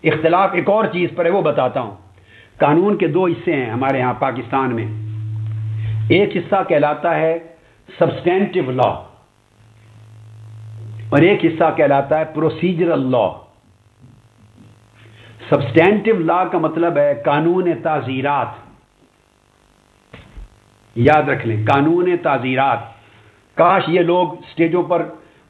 اختلاف ایک اور چیز پر ہے، وہ بتاتا ہوں۔ قانون کے دو حصے ہیں ہمارے ہاں پاکستان میں۔ ایک حصہ کہلاتا ہے سبسٹینٹیو لا اور ایک حصہ کہلاتا ہے پروسیجرل لا۔ سبسٹینٹیو لا کا مطلب ہے قانون تعزیرات، یاد رکھ لیں قانون تعزیرات۔ کاش یہ لوگ سٹیجوں پر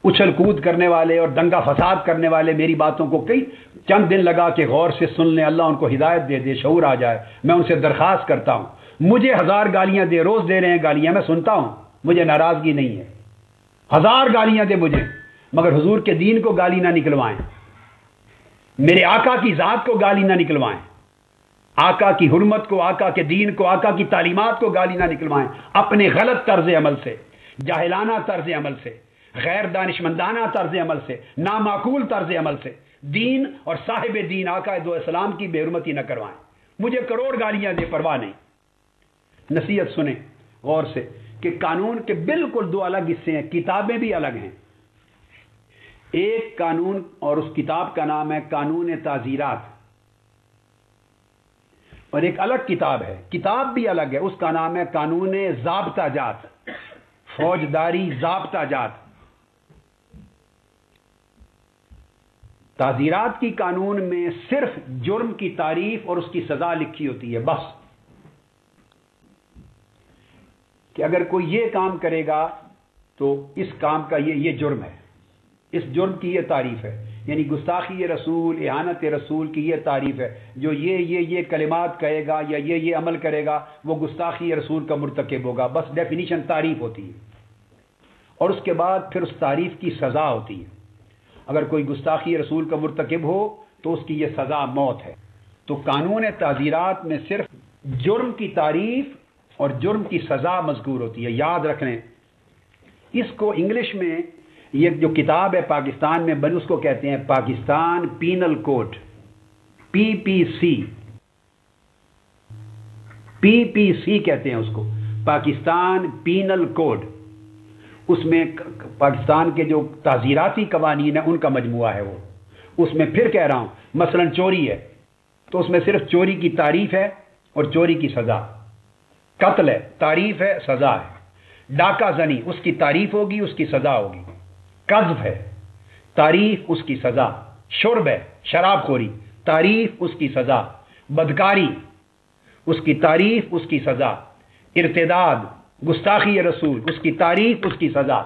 اچھل کود کرنے والے اور دنگا فساد کرنے والے میری باتوں کو کئی چند دن لگا کے غور سے سن لیں، اللہ ان کو ہدایت دے دے، شعور آ جائے۔ میں ان سے درخواست کرتا ہوں، مجھے 1000 گالیاں دے، روز دے رہے ہیں گالیاں، میں سنتا ہوں، مجھے ناراضگی نہیں ہے، 1000 گالیاں دے مجھے، مگر حضور کے دین کو گالی نہ نکلوائیں، میرے آقا کی ذات کو گالی نہ نکلوائیں، آقا کی حرمت کو، آقا کے دین کو، آقا کی تعلیمات کو گالی نہ نکلوائیں اپنے غلط طرز عمل سے، جاہلانہ طرز عمل سے، غیر دانشمندانہ طرز عمل سے، نامعقول طرز عمل سے۔ دین اور صاحب دین آقا دو اسلام کی بے حرمتی نہ کروائیں، مجھے کروڑ گالیاں دے، پرواہ نہیں۔ نصیحت سنیں غور سے کہ قانون کے بالکل دو الگ حصے ہیں، کتابیں بھی الگ ہیں۔ ایک قانون اور اس کتاب کا نام ہے قانون تعزیرات، اور ایک الگ کتاب ہے، کتاب بھی الگ ہے، اس کا نام ہے قانون ضابطہ جات، فوجداری ضابطہ جات۔ تعزیرات کی قانون میں صرف جرم کی تعریف اور اس کی سزا لکھی ہوتی ہے، بس کہ اگر کوئی یہ کام کرے گا تو اس کام کا یہ جرم ہے، اس جرم کی یہ تعریف ہے، یعنی گستاخی رسول، اہانت رسول کی یہ تعریف ہے، جو یہ کلمات کہے گا یا یہ عمل کرے گا وہ گستاخی رسول کا مرتکب ہوگا، بس ڈیفینیشن تعریف ہوتی ہے، اور اس کے بعد پھر اس تعریف کی سزا ہوتی ہے۔ اگر کوئی گستاخی رسول کا مرتکب ہو تو اس کی یہ سزا موت ہے۔ تو قانون تعزیرات میں صرف جرم کی تعریف اور جرم کی سزا مذکور ہوتی ہے، یاد رکھ لیں۔ اس کو انگلش میں یہ جو کتاب ہے پاکستان میں بنی، اس کو کہتے ہیں پاکستان پینل کوڈ، PPC کہتے ہیں اس کو، پاکستان پینل کوڈ۔ اس میں پاکستان کے جو تعزیراتی قوانین ہیں ان کا مجموعہ ہے وہ۔ اس میں پھر کہہ رہا ہوں، مثلا چوری ہے تو اس میں صرف چوری کی تعریف ہے اور چوری کی سزا، قتل ہے تعریف ہے سزا ہے، ڈاکہ زنی اس کی تعریف ہوگی اس کی سزا ہوگی، قذف ہے تعریف اس کی سزا، شرب ہے شراب خوری تعریف اس کی سزا، بدکاری اس کی تعریف اس کی سزا، ارتداد گستاخی رسول اس کی تعریف اس کی سزا۔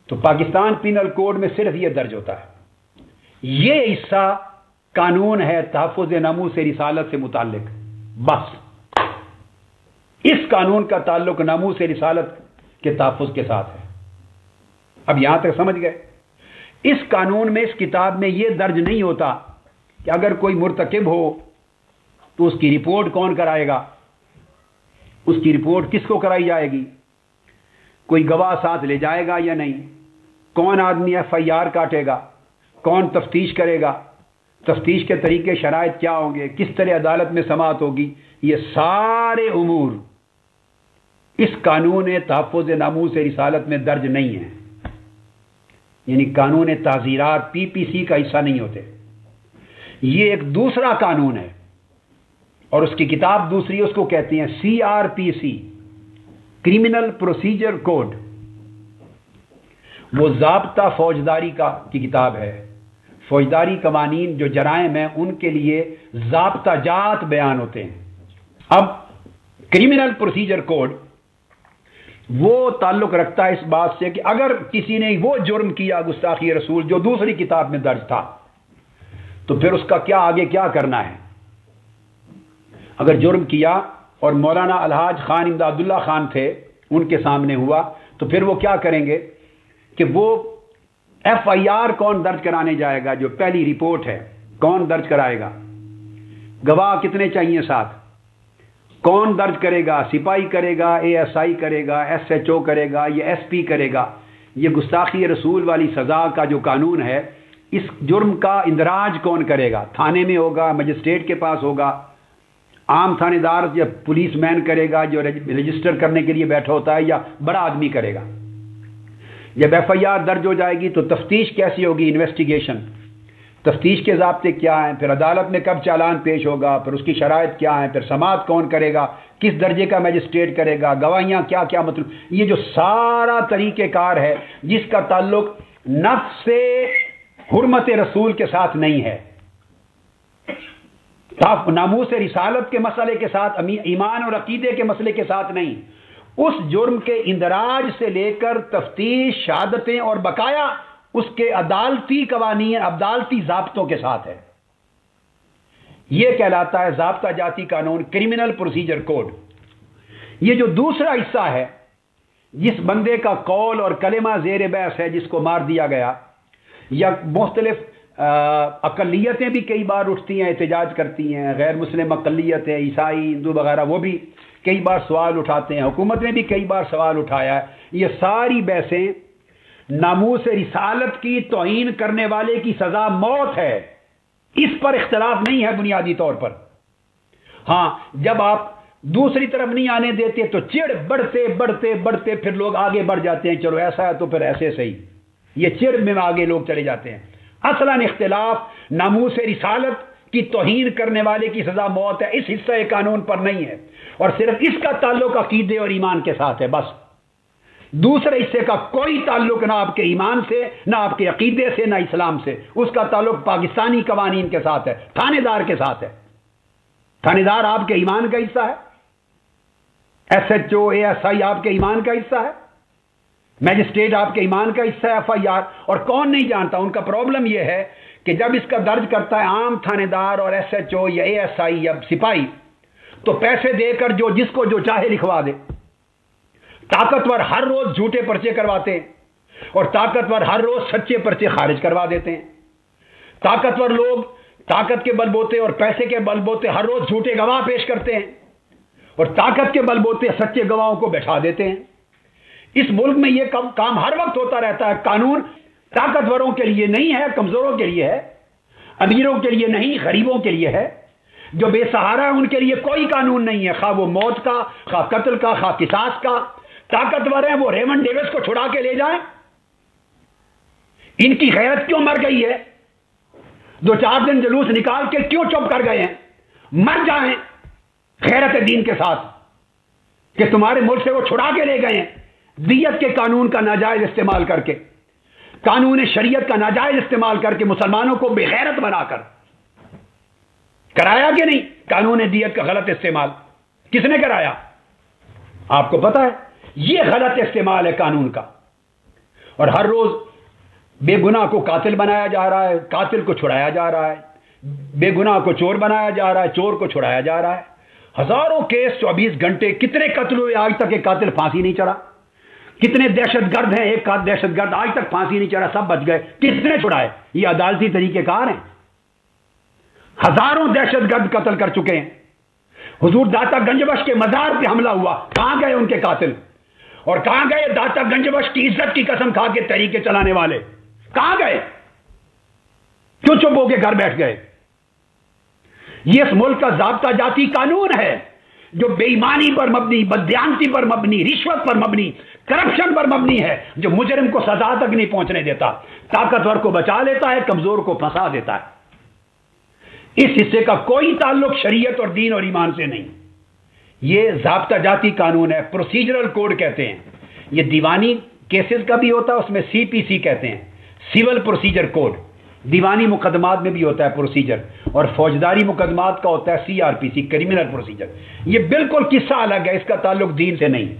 تو پاکستان پینل کوڈ میں صرف یہ درج ہوتا ہے۔ یہ حصہ قانون ہے تحفظ ناموس رسالت سے متعلق، بس اس قانون کا تعلق ناموس رسالت کے تحفظ کے ساتھ ہے۔ اب یہاں تک سمجھ گئے؟ اس قانون میں، اس کتاب میں یہ درج نہیں ہوتا کہ اگر کوئی مرتکب ہو تو اس کی رپورٹ کون کرائے گا، اس کی رپورٹ کس کو کرائی جائے گی، کوئی گواہ ساتھ لے جائے گا یا نہیں، کون آدمی FIR کاٹے گا، کون تفتیش کرے گا، تفتیش کے طریقے شرائط کیا ہوں گے، کس طرح عدالت میں سماعت ہوگی، یہ سارے امور اس قانون تحفظ ناموس رسالت میں درج نہیں ہیں، یعنی قانون تعزیرات PPC کا حصہ نہیں ہوتے۔ یہ ایک دوسرا قانون ہے اور اس کی کتاب دوسری، اس کو کہتے ہیں CRPC، کرمنل پروسیجر کوڈ۔ وہ ضابطہ فوجداری کی کتاب ہے، فوجداری قوانین جو جرائم ہیں ان کے لیے ضابطہ جات بیان ہوتے ہیں۔ اب کرمنل پروسیجر کوڈ وہ تعلق رکھتا ہے اس بات سے کہ اگر کسی نے وہ جرم کیا گستاخی رسول جو دوسری کتاب میں درج تھا تو پھر اس کا کیا آگے کیا کرنا ہے۔ اگر جرم کیا اور مولانا الحاج خان امداد اللہ خان تھے، ان کے سامنے ہوا، تو پھر وہ کیا کریں گے کہ وہ FIR کون درج کرانے جائے گا، جو پہلی رپورٹ ہے کون درج کرائے گا، گواہ کتنے چاہیے ساتھ، کون درج کرے گا، سپاہی کرے گا، ASI کرے گا، SHO کرے گا، یہ SP کرے گا۔ یہ گستاخی رسول والی سزا کا جو قانون ہے، اس جرم کا اندراج کون کرے گا، تھانے میں ہوگا، مجسٹریٹ کے پاس ہوگا، عام تھانے دار یا پولیس مین کرے گا جو رجسٹر کرنے کے لیے بیٹھا ہوتا ہے، یا بڑا آدمی کرے گا۔ جب FIR درج ہو جائے گی تو تفتیش کیسی ہوگی، انویسٹیگیشن، تفتیش کے ضابطے کیا ہیں، پھر عدالت میں کب چالان پیش ہوگا، پھر اس کی شرائط کیا ہیں، پھر سماعت کون کرے گا، کس درجے کا میجسٹریٹ کرے گا، گواہیاں کیا کیا، مطلب یہ جو سارا طریقہ کار ہے جس کا تعلق نفس سے حرمت رسول کے ساتھ نہیں ہے، ناموس رسالت کے مسئلے کے ساتھ، ایمان اور عقیدے کے مسئلے کے ساتھ نہیں، اس جرم کے اندراج سے لے کر تفتیش، شہادتیں اور بقایا اس کے عدالتی قوانین، عدالتی ضابطوں کے ساتھ ہے۔ یہ کہلاتا ہے ضابطہ جاتی قانون، کرمنل پروسیجر کوڈ۔ یہ جو دوسرا حصہ ہے، جس بندے کا قول اور کلمہ زیر بحث ہے، جس کو مار دیا گیا، یا مختلف اقلیتیں بھی کئی بار اٹھتی ہیں، احتجاج کرتی ہیں، غیر مسلم اقلیتیں، عیسائی، ہندو وغیرہ، وہ بھی کئی بار سوال اٹھاتے ہیں، حکومت نے بھی کئی بار سوال اٹھایا ہے۔ یہ ساری بحثیں ناموس رسالت کی توہین کرنے والے کی سزا موت ہے، اس پر اختلاف نہیں ہے بنیادی طور پر۔ ہاں، جب آپ دوسری طرف نہیں آنے دیتے تو چڑ بڑھتے بڑھتے بڑھتے پھر لوگ آگے بڑھ جاتے ہیں، چلو ایسا ہے تو پھر ایسے صحیح، یہ چڑ میں آگے لوگ چلے جاتے ہیں۔ اصلاً اختلاف ناموس رسالت کی توہین کرنے والے کی سزا موت ہے، اس حصہ قانون پر نہیں ہے، اور صرف اس کا تعلق عقیدے اور ایمان کے ساتھ ہے بس۔ دوسرے حصے کا کوئی تعلق نہ آپ کے ایمان سے، نہ آپ کے عقیدے سے، نہ اسلام سے، اس کا تعلق پاکستانی قوانین کے ساتھ ہے، تھانے دار کے ساتھ ہے۔ تھانے دار آپ کے ایمان کا حصہ ہے، S H O, A S I آپ کے ایمان کا حصہ ہے، میجسٹریٹ آپ کے ایمان کا حصہ ہے، ایف آئی آر، اور کون نہیں جانتا۔ ان کا پرابلم یہ ہے کہ جب اس کا درج کرتا ہے عام تھانے دار اور ایس ایچ او یا اے ایس آئی یا سپاہی، تو پیسے دے کر جس کو جو چاہے لکھوا دے۔ طاقتور ہر روز جھوٹے پرچے کرواتے ہیں، اور طاقتور ہر روز سچے پرچے خارج کروا دیتے ہیں۔ طاقتور لوگ طاقت کے بل بوتے اور پیسے کے بل بوتے ہر روز جھوٹے گواہ پیش کرتے ہیں، اور طاقت کے بل بوتے سچے گواہوں کو بٹھا دیتے ہیں۔ اس ملک میں یہ کام ہر وقت ہوتا رہتا ہے۔ قانون طاقتوروں کے لیے نہیں ہے، کمزوروں کے لیے ہے، امیروں کے لیے نہیں، غریبوں کے لیے ہے۔ جو بے سہارا ہے ان کے لیے کوئی قانون نہیں ہے، خواہ وہ موت کا، خواہ قتل کا، خواہ قصاص کا۔ طاقتور ہیں وہ ریمنڈ ڈیوس کو چھڑا کے لے جائیں، ان کی غیرت کیوں مر گئی ہے؟ 2-4 دن جلوس نکال کے کیوں چپ کر گئے ہیں؟ مر جائیں غیرت دین کے ساتھ کہ تمہارے ملک سے وہ چھڑا کے لے گئے ہیں، دیت کے قانون کا ناجائز استعمال کر کے، قانون شریعت کا ناجائز استعمال کر کے مسلمانوں کو بے غیرت بنا کر کرایا کہ نہیں؟ قانون دیت کا غلط استعمال کس نے کرایا؟ آپ کو پتا ہے، یہ غلط استعمال ہے قانون کا۔ اور ہر روز بے گناہ کو قاتل بنایا جا رہا ہے، قاتل کو چھڑایا جا رہا ہے، بے گناہ کو چور بنایا جا رہا ہے، چور کو چھڑایا جا رہا ہے۔ ہزاروں کیس 24 گھنٹے، کتنے قتل ہوئے آج تک ایک قاتل پھانسی نہیں چڑھا؟ کتنے دہشت گرد ہیں، ایک دہشت گرد آج تک پھانسی نہیں چڑھا، سب بچ گئے، کس نے چھڑائے؟ یہ عدالتی طریقہ کار ہیں۔ ہزاروں دہشت گرد قتل کر چکے ہیں۔ حضور داتا گنج بخش کے مزار پہ حملہ ہوا، کہاں گئے ان کے قاتل؟ اور کہاں گئے داتا گنج بخش کی عزت کی قسم کھا کے طریقے چلانے والے؟ کہاں گئے؟ کیوں چپ ہو کے گھر بیٹھ گئے؟ یہ اس ملک کا ضابطہ جاتی قانون ہے جو بے ایمانی پر مبنی، بددیانتی پر مبنی، رشوت پر مبنی، کرپشن پر مبنی ہے، جو مجرم کو سزا تک نہیں پہنچنے دیتا، طاقتور کو بچا لیتا ہے، کمزور کو پھنسا دیتا ہے۔ اس حصے کا کوئی تعلق شریعت اور دین اور ایمان سے نہیں۔ یہ ضابطہ جاتی قانون ہے، پروسیجرل کوڈ کہتے ہیں۔ یہ دیوانی کیسز کا بھی ہوتا ہے، اس میں سی پی سی کہتے ہیں، سول پروسیجر کوڈ۔ دیوانی مقدمات میں بھی ہوتا ہے پروسیجر، اور فوجداری مقدمات کا ہوتا ہے سی آر پی سی، کرمنل پروسیجر۔ یہ بالکل قصہ الگ ہے، اس کا تعلق دین سے نہیں۔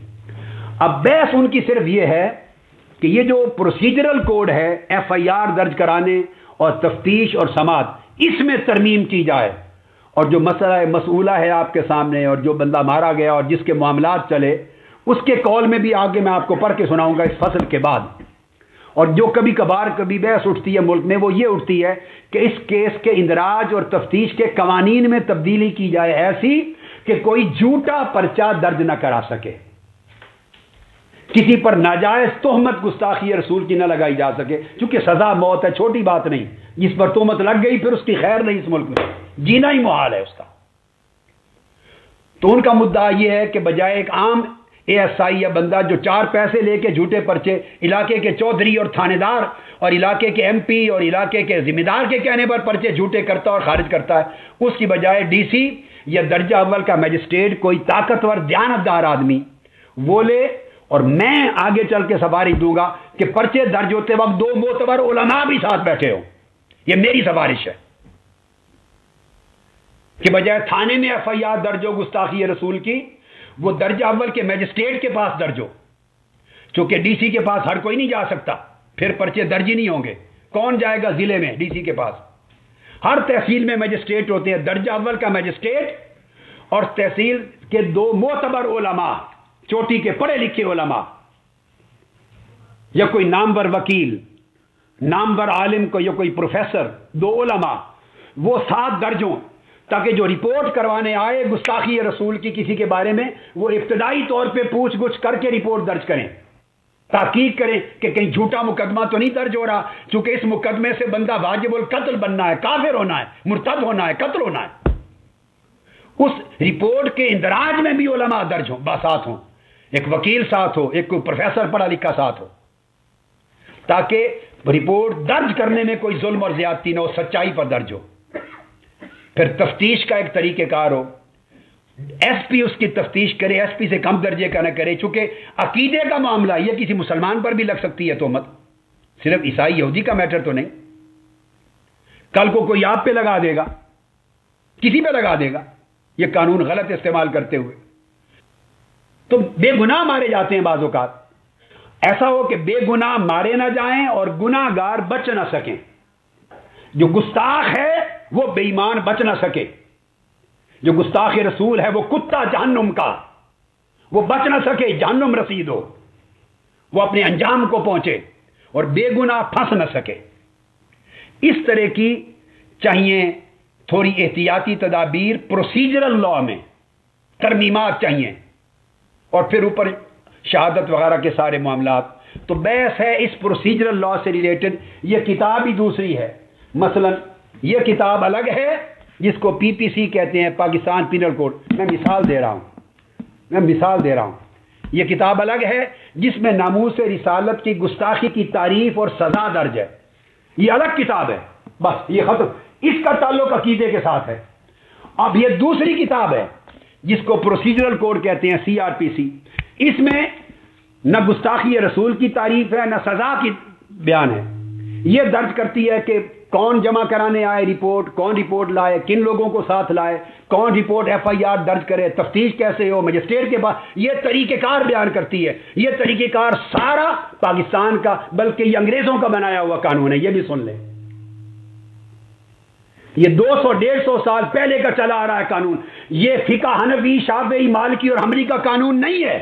اب بحث ان کی صرف یہ ہے کہ یہ جو پروسیجرل کوڈ ہے، ایف آئی آر درج کرانے اور تفتیش اور سماعت، اس میں ترمیم کی جائے، اور جو مسئلہ مسئولہ ہے آپ کے سامنے، اور جو بندہ مارا گیا اور جس کے معاملات چلے، اس کے قول میں بھی آگے میں آپ کو پڑھ کے سناؤں گا اس فصل کے بعد۔ اور جو کبھی کبھار کبھی بحث اٹھتی ہے ملک میں، وہ یہ اٹھتی ہے کہ اس کیس کے اندراج اور تفتیش کے قوانین میں تبدیلی کی جائے ایسی کہ کوئی جھوٹا پرچہ درج نہ کرا سکے، کسی پر ناجائز تہمت گستاخی رسول کی نہ لگائی جا سکے، چونکہ سزا موت ہے، چھوٹی بات نہیں۔ جس پر تہمت لگ گئی پھر اس کی خیر نہیں، اس ملک میں جینا ہی محال ہے اس کا۔ تو ان کا مدعا یہ ہے کہ بجائے ایک عام ASI یا بندہ جو 4 پیسے لے کے جھوٹے پرچے علاقے کے چودھری اور تھانے دار اور علاقے کے MP اور علاقے کے ذمہ دار کے کہنے پر پرچے جھوٹے کرتا اور خارج کرتا ہے، اس کی بجائے DC یا درجہ اول کا مجسٹریٹ کوئی طاقتور دیانتدار آدمی وہ لے، اور میں آگے چل کے سفارش دوں گا کہ پرچے درج ہوتے وقت 2 معتبر علماء بھی ساتھ بیٹھے ہوں. یہ میری سفارش ہے کہ بجائے تھانے میں FIR درج ہو گستاخی رسول کی، وہ درجہ اول کے مجسٹریٹ کے پاس درج ہو. چونکہ DC کے پاس ہر کوئی نہیں جا سکتا، پھر پرچے درج ہی نہیں ہوں گے. کون جائے گا ضلع میں DC کے پاس؟ ہر تحصیل میں مجسٹریٹ ہوتے ہیں، درجہ اول کا مجسٹریٹ اور تحصیل کے 2 معتبر علماء، چوٹی کے پڑھے لکھے علماء، یا کوئی نامور وکیل، نامور عالم کو یا کوئی پروفیسر، 2 علماء، وہ ساتھ درج ہوں تاکہ جو رپورٹ کروانے آئے گستاخی رسول کی کسی کے بارے میں، وہ ابتدائی طور پہ پوچھ گچھ کر کے رپورٹ درج کریں، تحقیق کریں کہ کہیں جھوٹا مقدمہ تو نہیں درج ہو رہا، چونکہ اس مقدمے سے بندہ واجب القتل بننا ہے، کافر ہونا ہے، مرتد ہونا ہے، قتل ہونا ہے. اس رپورٹ کے اندراج میں بھی علماء درج ہوں، ساتھ ہوں، ایک وکیل ساتھ ہو، ایک کوئی پروفیسر پڑھا لکھا ساتھ ہو، تاکہ رپورٹ درج کرنے میں کوئی ظلم اور زیادتی نہ ہو، سچائی پر درج ہو. پھر تفتیش کا ایک طریقہ کار ہو، SP اس کی تفتیش کرے، SP سے کم درجے کا نہ کرے، چونکہ عقیدے کا معاملہ یہ کسی مسلمان پر بھی لگ سکتی ہے تہمت، صرف عیسائی یہودی کا میٹر تو نہیں. کل کو کوئی آپ پہ لگا دے گا، کسی پہ لگا دے گا یہ قانون غلط استعمال کرتے ہوئے. تو بے گناہ مارے جاتے ہیں بعض اوقات. ایسا ہو کہ بے گناہ مارے نہ جائیں اور گناہ گار بچ نہ سکیں. جو گستاخ ہے وہ بے ایمان بچ نہ سکے، جو گستاخ رسول ہے وہ کتا جہنم کا، وہ بچ نہ سکے، جہنم رسید ہو، وہ اپنے انجام کو پہنچے اور بے گناہ پھنس نہ سکے. اس طرح کی چاہیے تھوڑی احتیاطی تدابیر، پروسیجرل لا میں ترمیمات چاہیے، اور پھر اوپر شہادت وغیرہ کے سارے معاملات. تو بحث ہے اس پروسیجرل لا سے ریلیٹڈ. یہ کتاب ہی دوسری ہے. مثلا یہ کتاب الگ ہے جس کو PPC کہتے ہیں، پاکستان پینل کوڈ. میں مثال دے رہا ہوں. یہ کتاب الگ ہے جس میں ناموس رسالت کی گستاخی کی تعریف اور سزا درج ہے. یہ الگ کتاب ہے، بس یہ ختم. اس کا تعلق عقیدے کے ساتھ ہے. اب یہ دوسری کتاب ہے جس کو پروسیجرل کوڈ کہتے ہیں، CRPC. اس میں نہ گستاخی رسول کی تعریف ہے، نہ سزا کی بیان ہے. یہ درج کرتی ہے کہ کون جمع کرانے آئے رپورٹ، کون رپورٹ لائے، کن لوگوں کو ساتھ لائے، کون رپورٹ FIR درج کرے، تفتیش کیسے ہو، مجسٹریٹ کے پاس. یہ طریقہ کار بیان کرتی ہے. یہ طریقہ کار سارا پاکستان کا بلکہ یہ انگریزوں کا بنایا ہوا قانون ہے. یہ بھی سن لیں، یہ 200-150 سال پہلے کا چلا آ رہا ہے قانون. یہ فقہ حنفی، شافعی، مالکی اور حنبلی کا قانون نہیں ہے.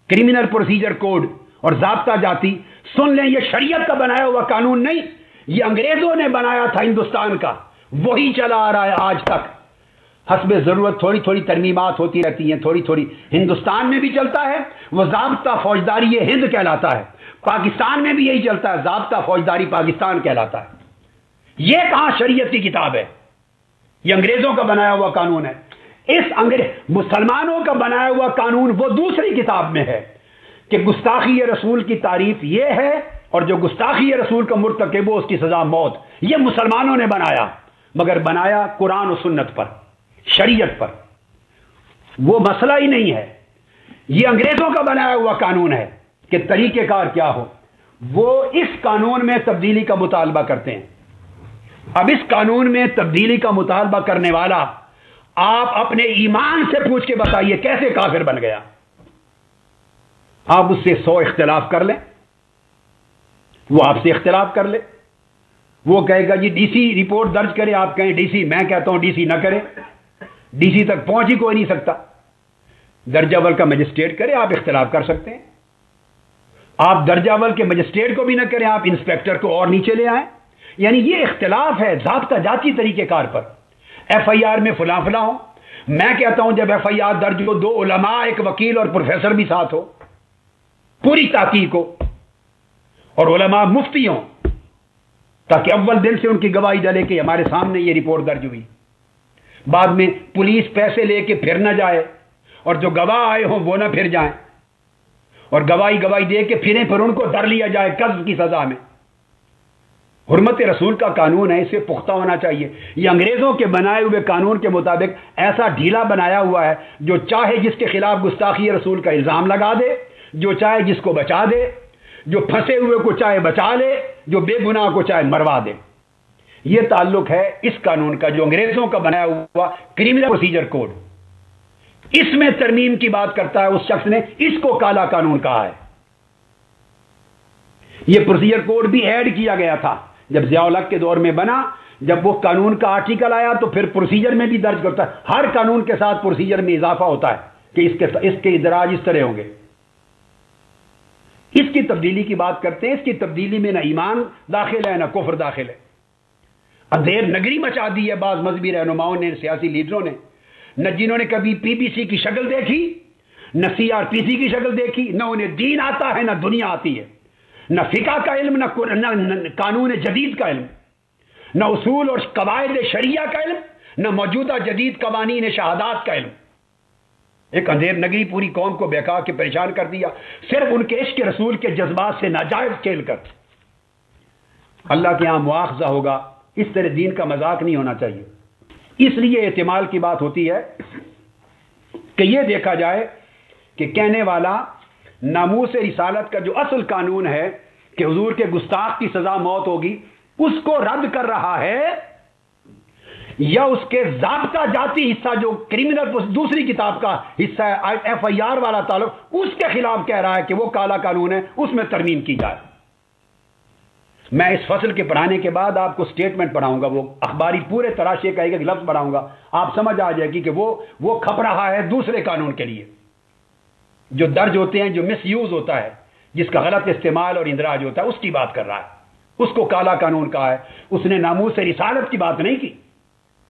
کرمنل پروسیجر کوڈ اور ضابطہ جاتی، سن لیں، یہ شریعت کا بنایا ہوا قانون نہیں، یہ انگریزوں نے بنایا تھا ہندوستان کا. وہی چلا آ رہا ہے آج تک. حسب ضرورت تھوڑی تھوڑی ترمیمات ہوتی رہتی ہیں، تھوڑی تھوڑی. ہندوستان میں بھی چلتا ہے وہ ضابطہ فوجداری ہند کہلاتا ہے. پاکستان میں بھی یہی چلتا ہے، ضابطہ فوجداری پاکستان کہلاتا ہے. یہ کہاں شریعت کی کتاب ہے؟ یہ انگریزوں کا بنایا ہوا قانون ہے. مسلمانوں کا بنایا ہوا قانون وہ دوسری کتاب میں ہے کہ گستاخی رسول کی تعریف یہ ہے، اور جو گستاخی رسول کا مرتکب ہو اس کی سزا موت. یہ مسلمانوں نے بنایا، مگر بنایا قرآن و سنت پر، شریعت پر. وہ مسئلہ ہی نہیں ہے. یہ انگریزوں کا بنایا ہوا قانون ہے کہ طریقہ کار کیا ہو. وہ اس قانون میں تبدیلی کا مطالبہ کرتے ہیں. اب اس قانون میں تبدیلی کا مطالبہ کرنے والا آپ اپنے ایمان سے پوچھ کے بتائیے کیسے کافر بن گیا. آپ اس سے 100 اختلاف کر لیں، وہ آپ سے اختلاف کر لے. وہ کہے گا جی DC رپورٹ درج کرے، آپ کہیں DC، میں کہتا ہوں DC نہ کرے. DC تک پہنچ ہی کوئی نہیں سکتا. درجہ اول کا مجسٹریٹ کرے، آپ اختلاف کر سکتے ہیں. آپ درجہ اول کے مجسٹریٹ کو بھی نہ کریں، آپ انسپیکٹر کو اور نیچے لے آئیں. یعنی یہ اختلاف ہے ضابطہ جاتی طریقہ کار پر. FIR میں فلاں فلاں ہو. میں کہتا ہوں جب FIR درج ہو 2 علماء، ایک وکیل اور پروفیسر بھی ساتھ ہو، پوری تحقیق ہو، اور علماء مفتی ہوں، تاکہ اول دن سے ان کی گواہی ڈلے کہ ہمارے سامنے یہ رپورٹ درج ہوئی. بعد میں پولیس پیسے لے کے پھر نہ جائے اور جو گواہ آئے ہوں وہ نہ پھر جائیں اور گواہی دے کے پھریں، پھر ان کو در لیا جائے قذف کی سزا میں۔ حرمت رسول کا قانون ہے، اسے پختہ ہونا چاہیے۔ یہ انگریزوں کے بنائے ہوئے قانون کے مطابق ایسا ڈھیلا بنایا ہوا ہے، جو چاہے جس کے خلاف گستاخی رسول کا الزام لگا دے، جو چاہے جس کو بچا دے، جو پھنسے ہوئے کو چاہے بچا لے، جو بے گناہ کو چاہے مروا دے۔ یہ تعلق ہے اس قانون کا جو انگریزوں کا بنایا ہوا کرمنل پروسیجر کوڈ۔ اس میں ترمیم کی بات کرتا ہے اس شخص نے، اس کو کالا قانون کہا ہے۔ یہ پروسیجر کوڈ بھی ایڈ کیا گیا تھا جب ضیاء الحق کے دور میں بنا، جب وہ قانون کا آرٹیکل آیا تو پھر پروسیجر میں بھی درج کرتا ہے۔ ہر قانون کے ساتھ پروسیجر میں اضافہ ہوتا ہے کہ اس کے ادراج اس طرح ہوں گے۔ اس کی تبدیلی کی بات کرتے ہیں، اس کی تبدیلی میں نہ ایمان داخل ہے نہ کفر داخل ہے۔ اندھیر نگری مچا دی ہے بعض مذہبی رہنماؤں نے، سیاسی لیڈروں نے، نہ جنہوں نے کبھی پی بی سی کی شکل دیکھی، نہ سی آر پی سی کی شکل دیکھی، نہ انہیں دین آتا ہے نہ دنیا آتی ہے، نہ فقہ کا علم نہ قانون جدید کا علم، نہ اصول اور قواعد شریعہ کا علم، نہ موجودہ جدید قوانین شہادات کا علم۔ ایک اندھیر نگری پوری قوم کو بہکا کے پریشان کر دیا، صرف ان کے عشق رسول کے جذبات سے ناجائز کھیل کر۔ اللہ کے ہاں مواخذہ ہوگا، اس طرح دین کا مذاق نہیں ہونا چاہیے۔ اس لیے احتمال کی بات ہوتی ہے کہ یہ دیکھا جائے کہ کہنے والا ناموس رسالت کا جو اصل قانون ہے کہ حضور کے گستاخ کی سزا موت ہوگی، اس کو رد کر رہا ہے، یا اس کے ضابطہ جاتی حصہ جو کرمنل دوسری کتاب کا حصہ ہے ایف آئی آر والا تعلق، اس کے خلاف کہہ رہا ہے کہ وہ کالا قانون ہے، اس میں ترمیم کی جائے۔ میں اس فصل کے پڑھانے کے بعد آپ کو سٹیٹمنٹ پڑھاؤں گا، وہ اخباری پورے تراشے کا ایک لفظ پڑھاؤں گا، آپ سمجھ آ جائے گی کہ وہ کھپ رہا ہے دوسرے قانون کے لیے جو درج ہوتے ہیں، جو مس یوز ہوتا ہے، جس کا غلط استعمال اور اندراج ہوتا ہے، اس کی بات کر رہا ہے۔ اس کو کالا قانون کہا ہے، اس نے ناموس رسالت کی بات نہیں کی۔